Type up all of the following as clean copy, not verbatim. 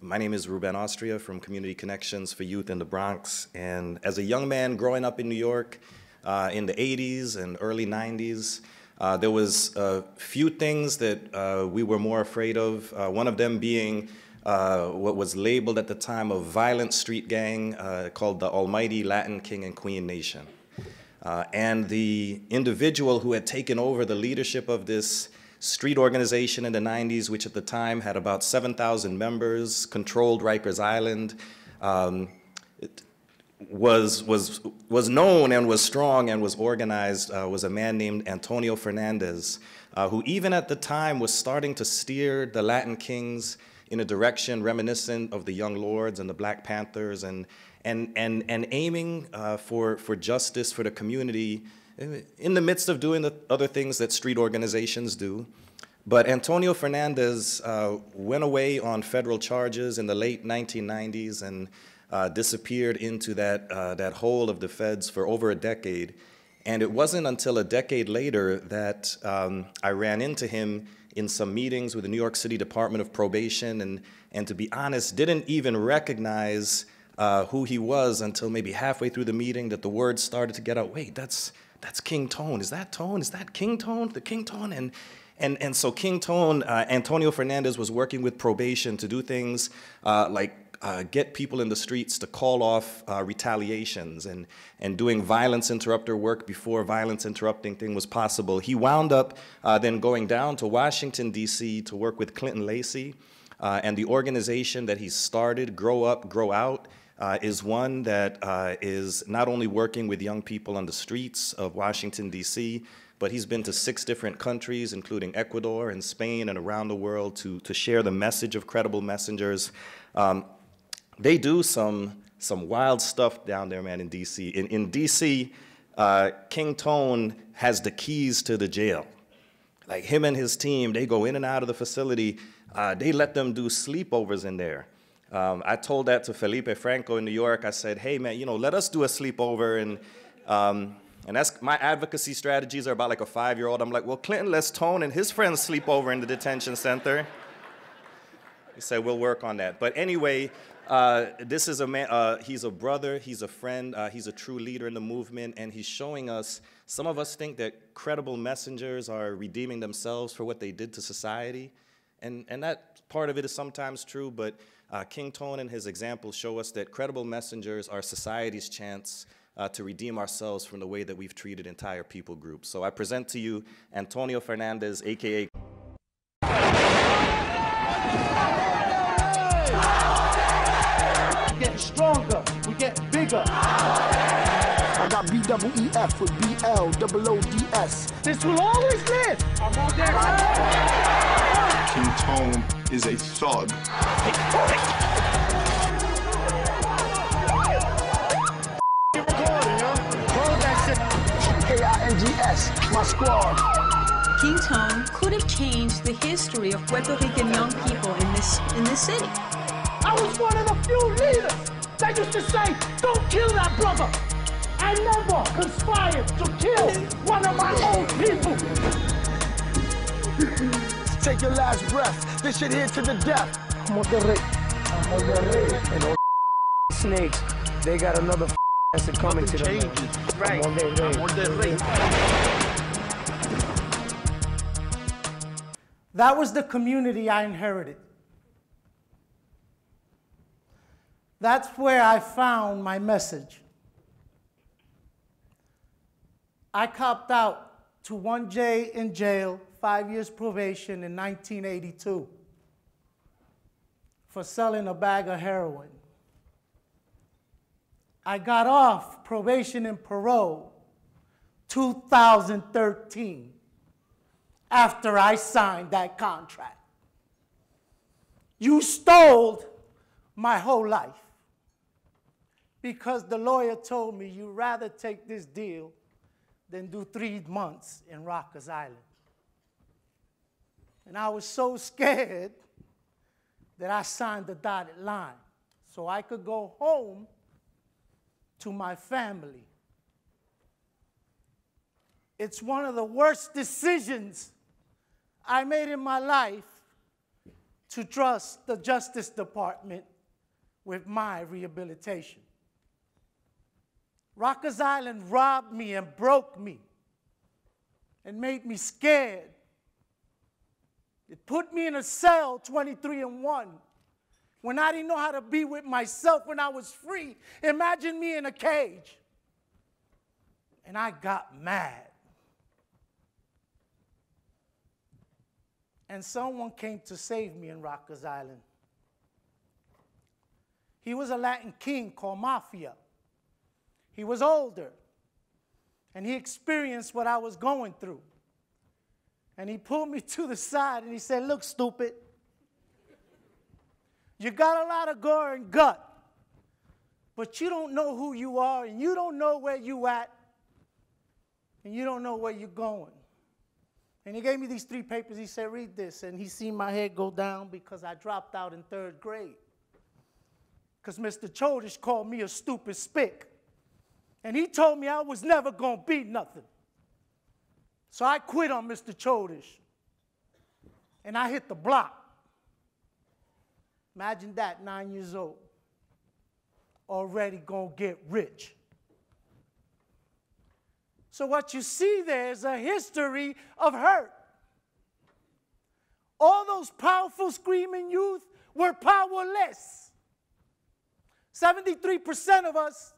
My name is Ruben Austria from Community Connections for Youth in the Bronx. And as a young man growing up in New York in the 80s and early 90s, there was a few things that we were more afraid of. One of them being what was labeled at the time a violent street gang called the Almighty Latin King and Queen Nation. And the individual who had taken over the leadership of this street organization in the 90s, which at the time had about 7,000 members, controlled Rikers Island, was known and was strong and was organized, was a man named Antonio Fernandez, who even at the time was starting to steer the Latin Kings in a direction reminiscent of the Young Lords and the Black Panthers, and aiming for justice for the community in the midst of doing the other things that street organizations do. But Antonio Fernandez went away on federal charges in the late 1990s and disappeared into that hole of the feds for over a decade. And it wasn't until a decade later that I ran into him in some meetings with the New York City Department of Probation, and to be honest, didn't even recognize who he was until maybe halfway through the meeting that the words started to get out. Wait, that's King Tone. Is that Tone? Is that King Tone? The King Tone? And so King Tone, Antonio Fernandez was working with probation to do things like get people in the streets to call off retaliations and doing violence interrupter work before violence interrupting thing was possible. He wound up then going down to Washington, D.C. to work with Clinton Lacey, and the organization that he started, Grow Up, Grow Out, is one that is not only working with young people on the streets of Washington, D.C., but he's been to 6 different countries, including Ecuador and Spain and around the world, to share the message of credible messengers. They do some wild stuff down there, man, in D.C. In D.C., King Tone has the keys to the jail. Like him and his team, they go in and out of the facility. They let them do sleepovers in there. I told that to Felipe Franco in New York. I said, hey, man, let us do a sleepover. And that's my advocacy strategies are about like a 5-year-old. I'm like, well, Clinton lets Tone and his friends sleep over in the detention center. He said, we'll work on that. But anyway, this is a man, he's a brother, he's a friend, he's a true leader in the movement, and he's showing us, some of us think that credible messengers are redeeming themselves for what they did to society. And that part of it is sometimes true, but King Tone and his examples show us that credible messengers are society's chance to redeem ourselves from the way that we've treated entire people groups. So I present to you Antonio Fernandez, AKA. We get stronger, we get bigger. I got BEEF with BLOODS. This will always live. I'm on that. King Tone is a thug. KINGS, my squad. King Tone could have changed the history of Puerto Rican young people in this city. I was one of the few leaders that used to say, don't kill that brother. I never conspired to kill one of my own people. Take your last breath. This shit here to the death. I'm on the rate. And all snakes, they got another lesson coming to them. Right. I'm on their rate. That was the community I inherited. That's where I found my message. I copped out to 1J in jail, 5 years probation in 1982 for selling a bag of heroin. I got off probation and parole 2013 after I signed that contract. You stole my whole life because the lawyer told me you'd rather take this deal than do 3 months in Rikers Island. And I was so scared that I signed the dotted line so I could go home to my family. It's one of the worst decisions I made in my life to trust the Justice Department with my rehabilitation. Rikers Island robbed me and broke me and made me scared. It put me in a cell 23-1 when I didn't know how to be with myself when I was free. Imagine me in a cage. And I got mad. And someone came to save me in Rikers Island. He was a Latin king called Mafia. He was older. And he experienced what I was going through. And he pulled me to the side and he said, look, stupid. You got a lot of gore and gut. But you don't know who you are and you don't know where you at. And you don't know where you're going. And he gave me these 3 papers. He said, read this. And he seen my head go down because I dropped out in 3rd grade. Because Mr. Chodish called me a stupid spick. And he told me I was never going to be nothing. So I quit on Mr. Chodish. And I hit the block. Imagine that, 9 years old. Already going to get rich. So what you see there is a history of hurt. All those powerful screaming youth were powerless. 73% of us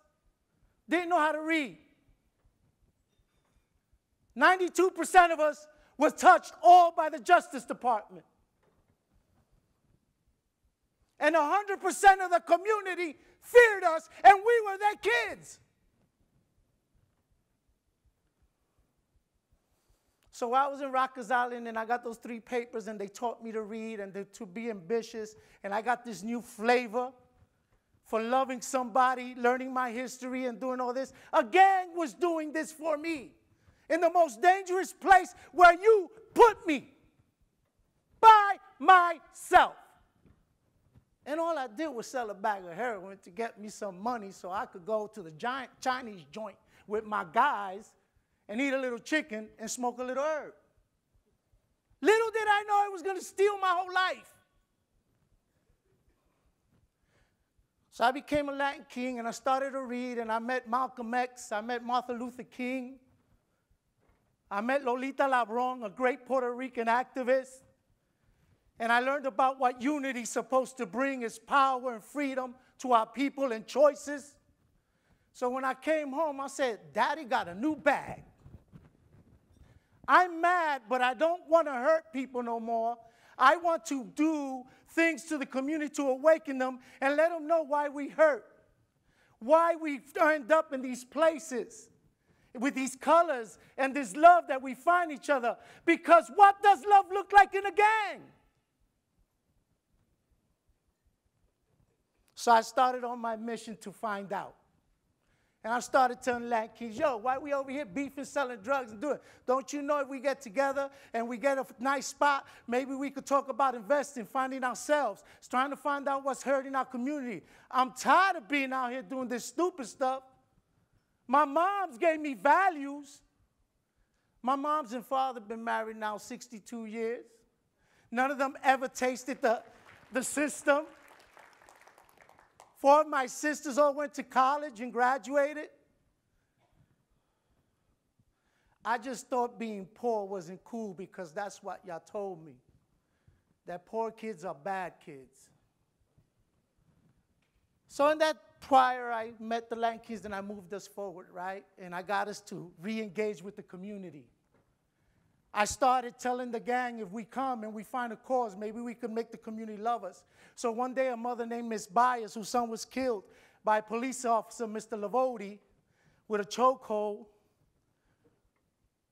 didn't know how to read. 92% of us was touched all by the Justice Department. And 100% of the community feared us, and we were their kids. So I was in Rikers Island, and I got those 3 papers, and they taught me to read and to be ambitious, and I got this new flavor for loving somebody, learning my history, and doing all this. A gang was doing this for me in the most dangerous place where you put me, by myself. And all I did was sell a bag of heroin to get me some money so I could go to the giant Chinese joint with my guys and eat a little chicken and smoke a little herb. Little did I know it was going to steal my whole life. So I became a Latin king, and I started to read, and I met Malcolm X, I met Martin Luther King, I met Lolita Lebron, a great Puerto Rican activist, and I learned about what unity is supposed to bring is power and freedom to our people and choices. So when I came home, I said, Daddy got a new bag. I'm mad, but I don't want to hurt people no more. I want to do things to the community to awaken them and let them know why we hurt, why we end up in these places with these colors and this love that we find each other. Because what does love look like in a gang? So I started on my mission to find out. And I started telling Latin kids, yo, why we over here beefing, selling drugs and doing? Don't you know if we get together and we get a nice spot, maybe we could talk about investing, finding ourselves, trying to find out what's hurting our community. I'm tired of being out here doing this stupid stuff. My moms gave me values. My moms and father have been married now 62 years. None of them ever tasted the system. 4 of my sisters all went to college and graduated. I just thought being poor wasn't cool because that's what y'all told me, that poor kids are bad kids. So in that prior, I met the Latin kids and I moved us forward, right? And I got us to re-engage with the community. I started telling the gang, if we come and we find a cause, maybe we could make the community love us. So one day, a mother named Miss Byers, whose son was killed by a police officer, Mr. Lavodi, with a chokehold,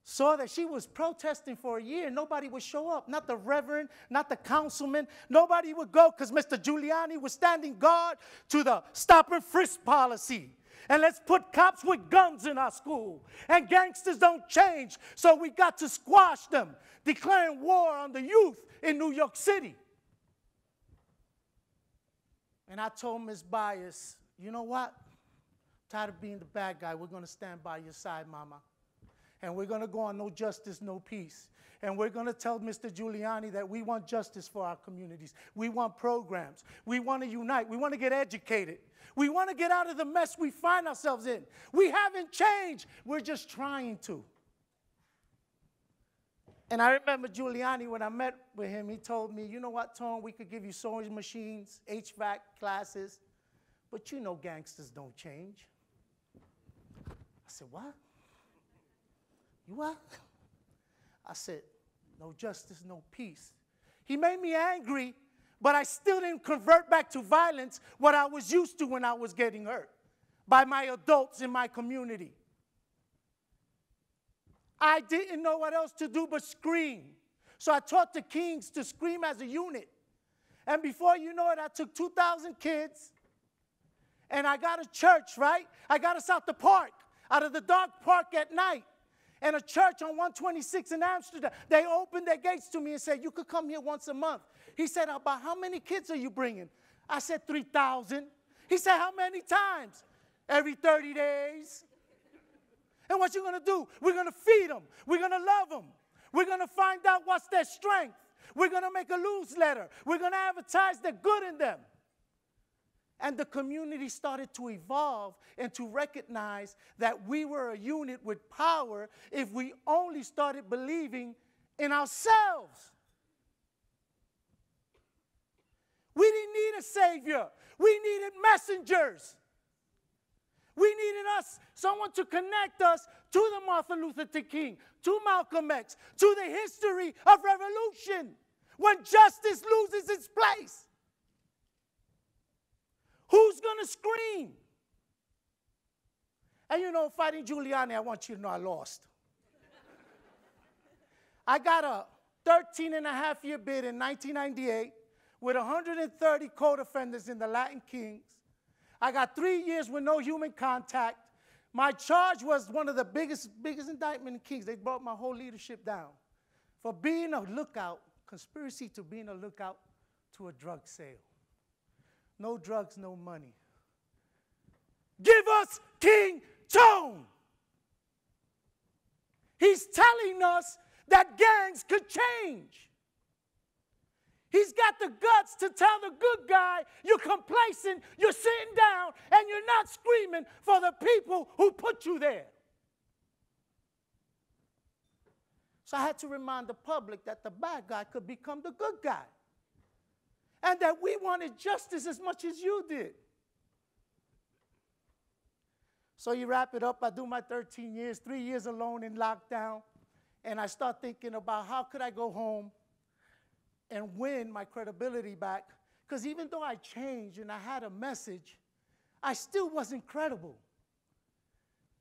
saw that she was protesting for a year. Nobody would show up, not the reverend, not the councilman. Nobody would go because Mr. Giuliani was standing guard to the stop and frisk policy. And let's put cops with guns in our school. And gangsters don't change, so we got to squash them, declaring war on the youth in New York City. And I told Ms. Byers, you know what? I'm tired of being the bad guy. We're going to stand by your side, Mama. And we're going to go on no justice, no peace. And we're going to tell Mr. Giuliani that we want justice for our communities. We want programs. We want to unite. We want to get educated. We want to get out of the mess we find ourselves in. We haven't changed. We're just trying to. And I remember Giuliani, when I met with him, he told me, you know what, Tone, we could give you sewing machines, HVAC classes, but you know gangsters don't change. I said, what? You what? I said, no justice, no peace. He made me angry, but I still didn't convert back to violence, what I was used to when I was getting hurt by my adults in my community. I didn't know what else to do but scream. So I taught the Kings to scream as a unit. And before you know it, I took 2,000 kids, and I got a church, right? I got us out the park, out of the dog park at night. And a church on 126 in Amsterdam, they opened their gates to me and said, you could come here once a month. He said, about how many kids are you bringing? I said, 3,000. He said, how many times? Every 30 days. And what you going to do? We're going to feed them. We're going to love them. We're going to find out what's their strength. We're going to make a newsletter. We're going to advertise the good in them. And the community started to evolve and to recognize that we were a unit with power if we only started believing in ourselves. We didn't need a savior. We needed messengers. We needed someone to connect us to the Martin Luther King, to Malcolm X, to the history of revolution when justice loses its place. Who's going to scream? And you know, fighting Giuliani, I want you to know I lost. I got a 13-and-a-half-year bid in 1998 with 130 co-defendants in the Latin Kings. I got 3 years with no human contact. My charge was one of the biggest indictment in Kings. They brought my whole leadership down for being a lookout, conspiracy to being a lookout to a drug sale. No drugs, no money. Give us King Tone. He's telling us that gangs could change. He's got the guts to tell the good guy, you're complacent, you're sitting down, and you're not screaming for the people who put you there. So I had to remind the public that the bad guy could become the good guy. And that we wanted justice as much as you did. So you wrap it up, I do my 13 years, 3 years alone in lockdown, and I start thinking about how could I go home and win my credibility back, because even though I changed and I had a message, I still wasn't credible.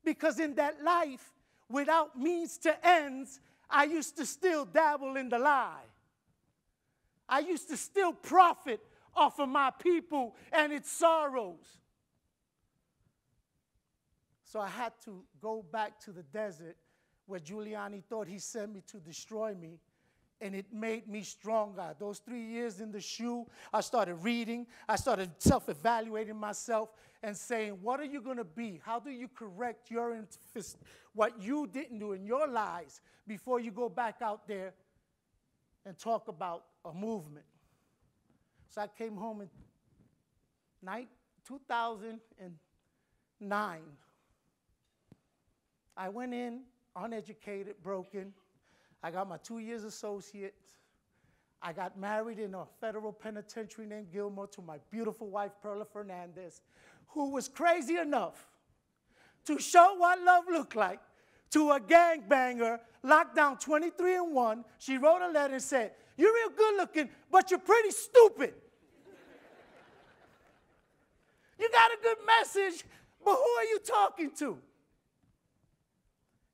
Because in that life, without means to ends, I used to still dabble in the lie. I used to still profit off of my people and its sorrows. So I had to go back to the desert where Giuliani thought he sent me to destroy me, and it made me stronger. Those 3 years in the shoe, I started reading. I started self-evaluating myself and saying, what are you going to be? How do you correct what you didn't do in your lives before you go back out there and talk about a movement? So I came home in 2009. I went in uneducated, broken. I got my 2 years associate. I got married in a federal penitentiary named Gilmore to my beautiful wife, Perla Fernandez, who was crazy enough to show what love looked like to a gangbanger locked down 23-1. She wrote a letter and said, you're real good looking, but you're pretty stupid. You got a good message, but who are you talking to?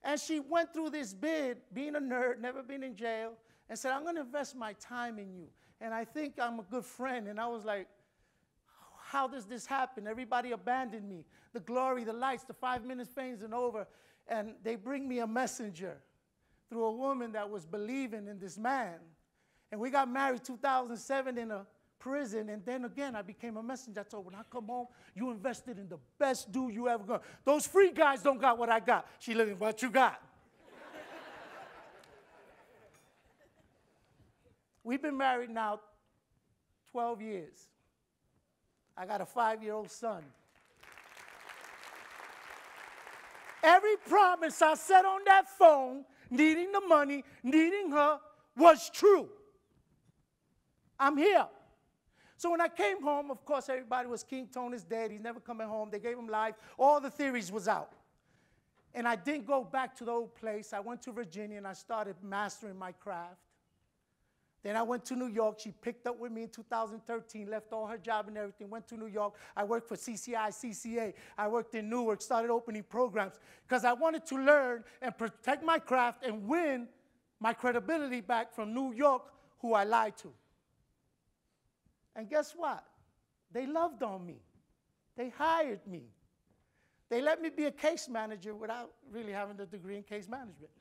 And she went through this bid, being a nerd, never been in jail, and said, I'm going to invest my time in you. And I think I'm a good friend. And I was like, how does this happen? Everybody abandoned me. The glory, the lights, the 5 minutes fades and over. And they bring me a messenger through a woman that was believing in this man. And we got married 2007 in a prison, and then again, I became a messenger. I told her, when I come home, you invested in the best dude you ever got. Those free guys don't got what I got. She looked at what you got. We've been married now 12 years. I got a 5-year-old son. Every promise I said on that phone, needing the money, needing her, was true. I'm here. So when I came home, of course, everybody was King Tony's dead. He's never coming home. They gave him life. All the theories was out. And I didn't go back to the old place. I went to Virginia, and I started mastering my craft. Then I went to New York. She picked up with me in 2013, left all her job and everything, went to New York. I worked for CCI, CCA. I worked in Newark, started opening programs because I wanted to learn and protect my craft and win my credibility back from New York, who I lied to. And guess what? They loved on me. They hired me. They let me be a case manager without really having a degree in case management.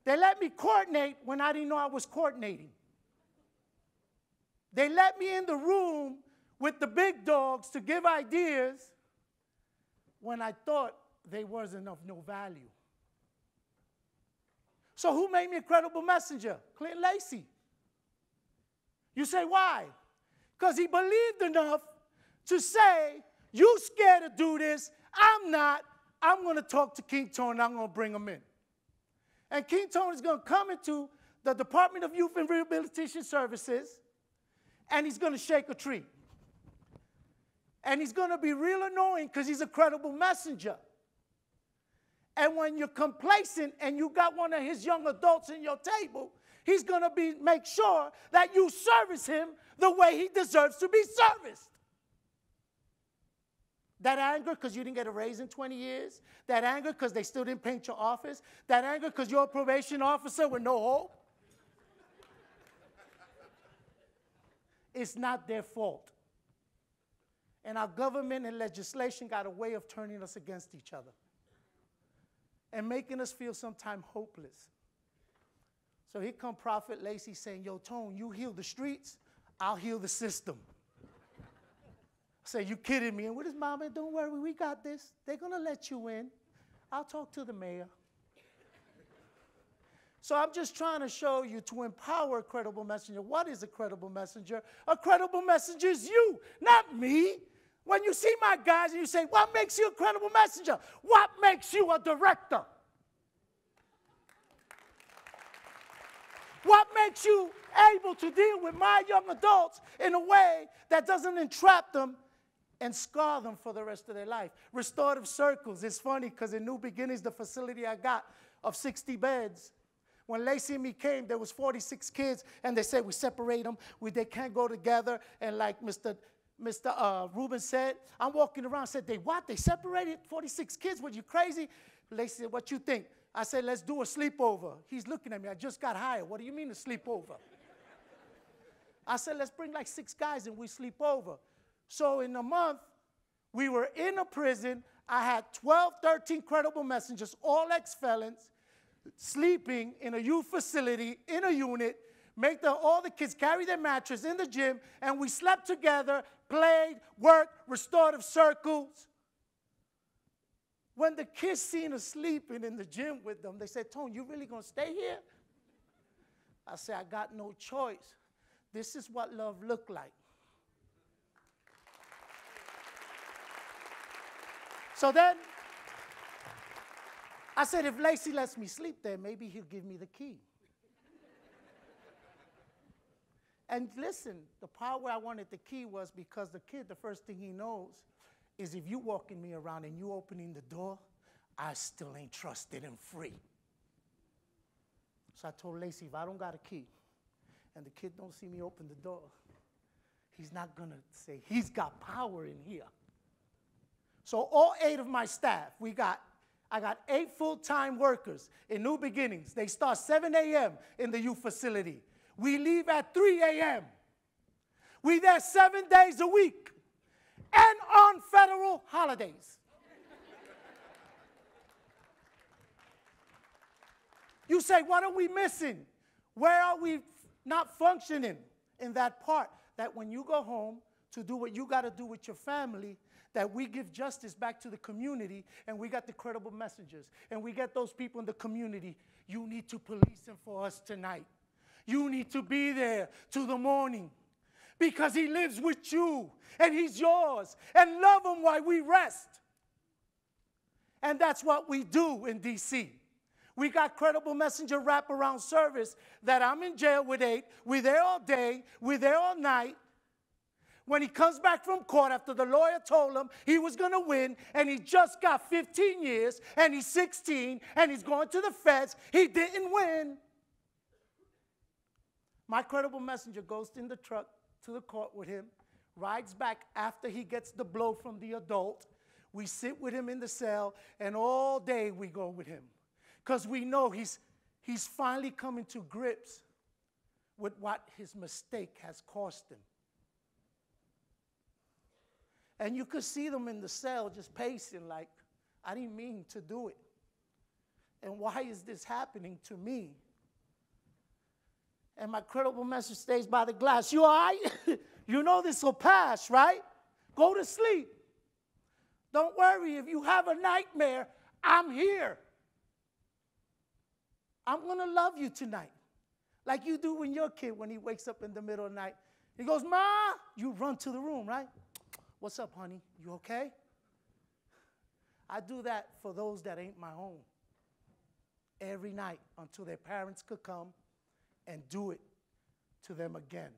They let me coordinate when I didn't know I was coordinating. They let me in the room with the big dogs to give ideas when I thought they wasn't of no value. So who made me a credible messenger? Clint Lacey. You say, why? Because he believed enough to say, you scared to do this, I'm not. I'm going to talk to King Tony, and I'm going to bring him in. And King Tony is going to come into the Department of Youth and Rehabilitation Services, and he's going to shake a tree. And he's going to be real annoying because he's a credible messenger. And when you're complacent and you got one of his young adults in your table, he's going to make sure that you service him the way he deserves to be serviced. That anger because you didn't get a raise in 20 years. That anger because they still didn't paint your office. That anger because you're a probation officer with no hope. It's not their fault. And our government and legislation got a way of turning us against each other and making us feel sometimes hopeless. So here come Prophet Lacey saying, yo, Tone, you heal the streets, I'll heal the system. I say, you kidding me? And with his mama, don't worry, we got this. They're going to let you in. I'll talk to the mayor. So I'm just trying to show you to empower a credible messenger. What is a credible messenger? A credible messenger is you, not me. When you see my guys and you say, what makes you a credible messenger? What makes you a director? What makes you able to deal with my young adults in a way that doesn't entrap them and scar them for the rest of their life? Restorative circles. It's funny because in New Beginnings, the facility I got of 60 beds, when Lacey and me came, there was 46 kids, and they said we separate them. They can't go together. And like Mr. Rubin said, I'm walking around, said, they what? They separated 46 kids? Were you crazy? Lacey said, what you think? I said, let's do a sleepover. He's looking at me. I just got hired. What do you mean a sleepover? I said, let's bring like 6 guys and we sleep over. So in a month, we were in a prison. I had 12, 13 credible messengers, all ex-felons, sleeping in a youth facility, in a unit, make all the kids carry their mattress in the gym, and we slept together, played, worked, restorative circles. When the kids seen us sleeping in the gym with them, they said, Tone, you really going to stay here? I said, I got no choice. This is what love looked like. So then, I said, if Lacey lets me sleep there, maybe he'll give me the key. And listen, the part where I wanted the key was because the kid, the first thing he knows is if you walking me around and you opening the door, I still ain't trusted and free. So I told Lacey, if I don't got a key and the kid don't see me open the door, he's not going to say, he's got power in here. So all 8 of my staff, I got 8 full-time workers in New Beginnings. They start 7 a.m. in the youth facility. We leave at 3 a.m. We there 7 days a week and on federal holidays. You say, what are we missing? Where are we not functioning in that part? That when you go home to do what you got to do with your family, that we give justice back to the community, and we got the credible messengers, and we get those people in the community. You need to police them for us tonight. You need to be there till the morning, because he lives with you, and he's yours, and love him while we rest. And that's what we do in D.C. We got credible messenger wraparound service that I'm in jail with 8. We're there all day. We're there all night. When he comes back from court after the lawyer told him he was going to win, and he just got 15 years, and he's 16, and he's going to the feds, he didn't win. My credible messenger goes in the truck to the court with him, rides back after he gets the blow from the adult. We sit with him in the cell, and all day we go with him, because we know he's finally coming to grips with what his mistake has cost him. And you could see them in the cell just pacing like, I didn't mean to do it. And why is this happening to me? And my credible message stays by the glass. You all right? You know this will pass, right? Go to sleep. Don't worry. If you have a nightmare, I'm here. I'm going to love you tonight. Like you do when your kid, when he wakes up in the middle of the night. He goes, Ma, you run to the room, right? What's up, honey? You okay? I do that for those that ain't my own every night until their parents could come and do it to them again.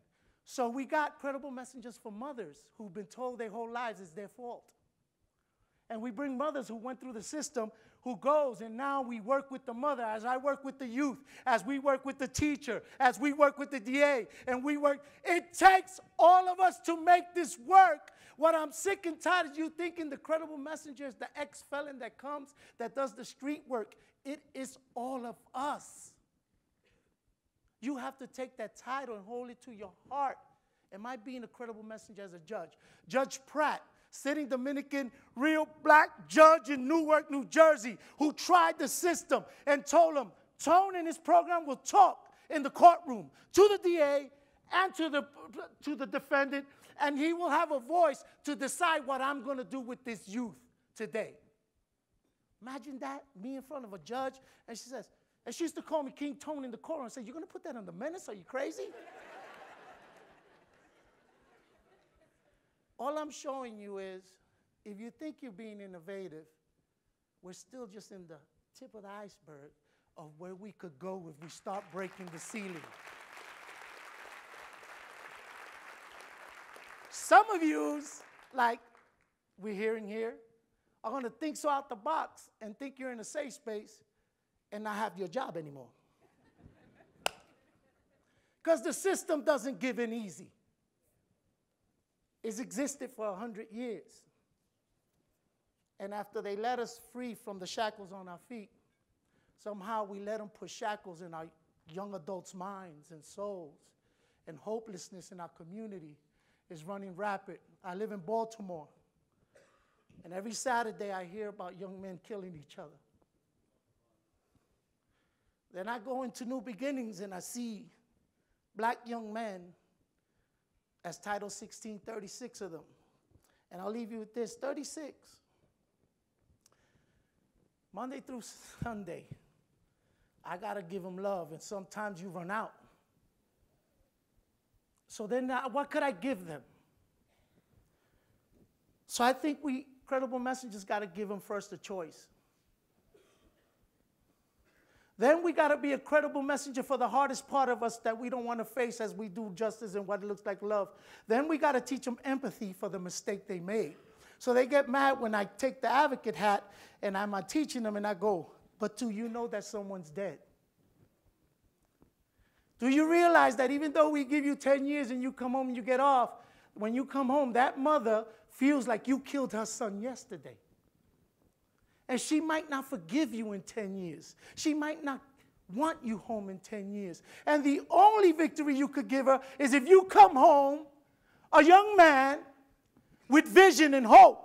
So we got credible messengers for mothers who've been told their whole lives it's their fault. And we bring mothers who went through the system who goes, and now we work with the mother, as I work with the youth, as we work with the teacher, as we work with the DA, and we work. It takes all of us to make this work. What I'm sick and tired of you thinking the credible messenger is the ex-felon that comes, that does the street work. It is all of us. You have to take that title and hold it to your heart. Am I being a credible messenger as a judge? Judge Pratt, sitting Dominican, real black judge in Newark, New Jersey, who tried the system and told him, Tone and his program will talk in the courtroom to the DA and to the defendant, and he will have a voice to decide what I'm going to do with this youth today. Imagine that, me in front of a judge, and she says, and she used to call me King Tone in the courtroom and say, you're going to put that on the menace? Are you crazy? All I'm showing you is, if you think you're being innovative, we're still just in the tip of the iceberg of where we could go if we start breaking the ceiling. Some of yous, like we're hearing here, are going to think so out the box and think you're in a safe space and not have your job anymore. Because the system doesn't give in easy. It's existed for 100 years. And after they let us free from the shackles on our feet, somehow we let them put shackles in our young adults' minds and souls. And hopelessness in our community is running rapid. I live in Baltimore. And every Saturday I hear about young men killing each other. Then I go into New Beginnings and I see black young men as Title 16, 36 of them. And I'll leave you with this, 36. Monday through Sunday, I got to give them love, and sometimes you run out. So then what could I give them? So I think we, credible messengers, got to give them first a choice. Then we got to be a credible messenger for the hardest part of us that we don't want to face as we do justice and what it looks like love. Then we got to teach them empathy for the mistake they made. So they get mad when I take the advocate hat and I'm teaching them and I go, but do you know that someone's dead? Do you realize that even though we give you 10 years and you come home and you get off, when you come home, that mother feels like you killed her son yesterday. And she might not forgive you in 10 years. She might not want you home in 10 years. And the only victory you could give her is if you come home, a young man with vision and hope.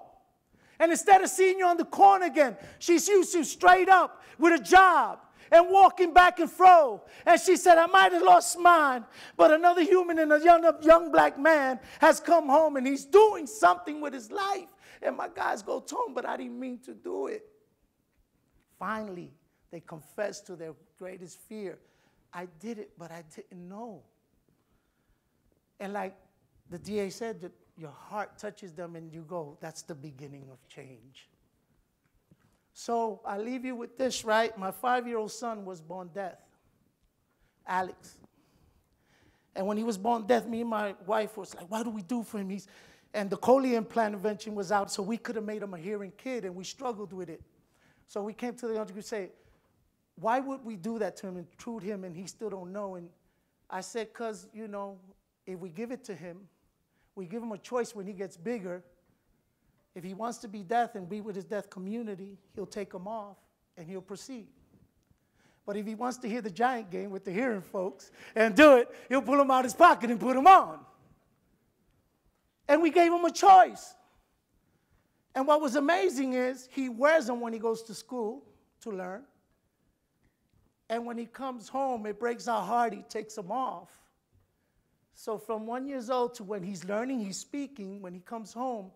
And instead of seeing you on the corner again, she sees you straight up with a job and walking back and fro. And she said, I might have lost mine, but another human and a young black man has come home and he's doing something with his life. And my guys go to him, but I didn't mean to do it. Finally, they confessed to their greatest fear. I did it, but I didn't know. And like the DA said, that your heart touches them and you go, that's the beginning of change. So I leave you with this, right? My 5-year-old son was born deaf, Alex. And when he was born deaf, me and my wife was like, what do we do for him? And the cochlear implant invention was out, so we could have made him a hearing kid, and we struggled with it. So we came to the doctor and say, why would we do that to him, intrude him, and he still don't know? And I said, because, you know, if we give it to him, we give him a choice when he gets bigger. If he wants to be deaf and be with his deaf community, he'll take them off, and he'll proceed. But if he wants to hear the Giant game with the hearing folks and do it, he'll pull them out of his pocket and put them on. And we gave him a choice. And what was amazing is he wears them when he goes to school to learn. And when he comes home, it breaks our heart, he takes them off. So from 1 year old to when he's learning, he's speaking, when he comes home,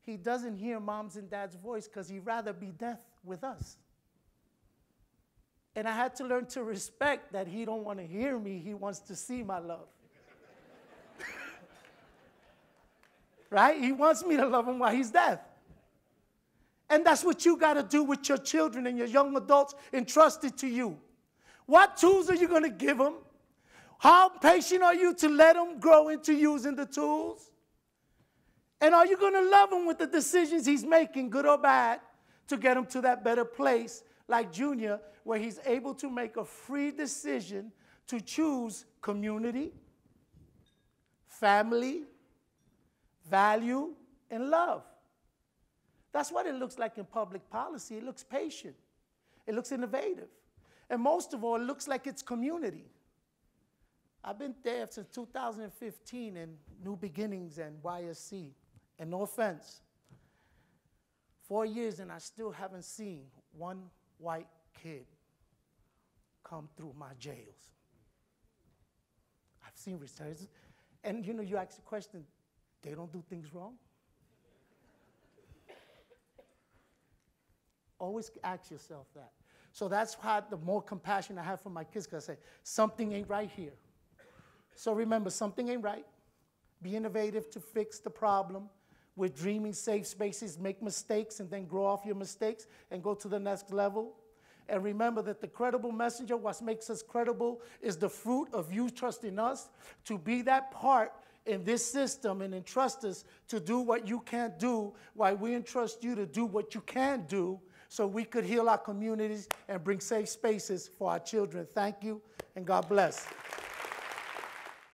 he doesn't hear mom's and dad's voice because he'd rather be deaf with us. And I had to learn to respect that he don't want to hear me, he wants to see my love. Right? He wants me to love him while he's deaf. And that's what you got to do with your children and your young adults entrusted to you. What tools are you going to give them? How patient are you to let them grow into using the tools? And are you going to love him with the decisions he's making, good or bad, to get him to that better place, like Junior, where he's able to make a free decision to choose community, family, value, and love. That's what it looks like in public policy. It looks patient. It looks innovative. And most of all, it looks like it's community. I've been there since 2015 in New Beginnings and YSC. And no offense, 4 years and I still haven't seen one white kid come through my jails. I've seen research. And you know, you ask the question, they don't do things wrong? Always ask yourself that. So that's why the more compassion I have for my kids, because I say, something ain't right here. So remember, something ain't right. Be innovative to fix the problem. With dreaming safe spaces, make mistakes and then grow off your mistakes and go to the next level. And remember that the credible messenger, what makes us credible, is the fruit of you trusting us to be that part in this system and entrust us to do what you can't do, while we entrust you to do what you can do, so we could heal our communities and bring safe spaces for our children. Thank you, and God bless.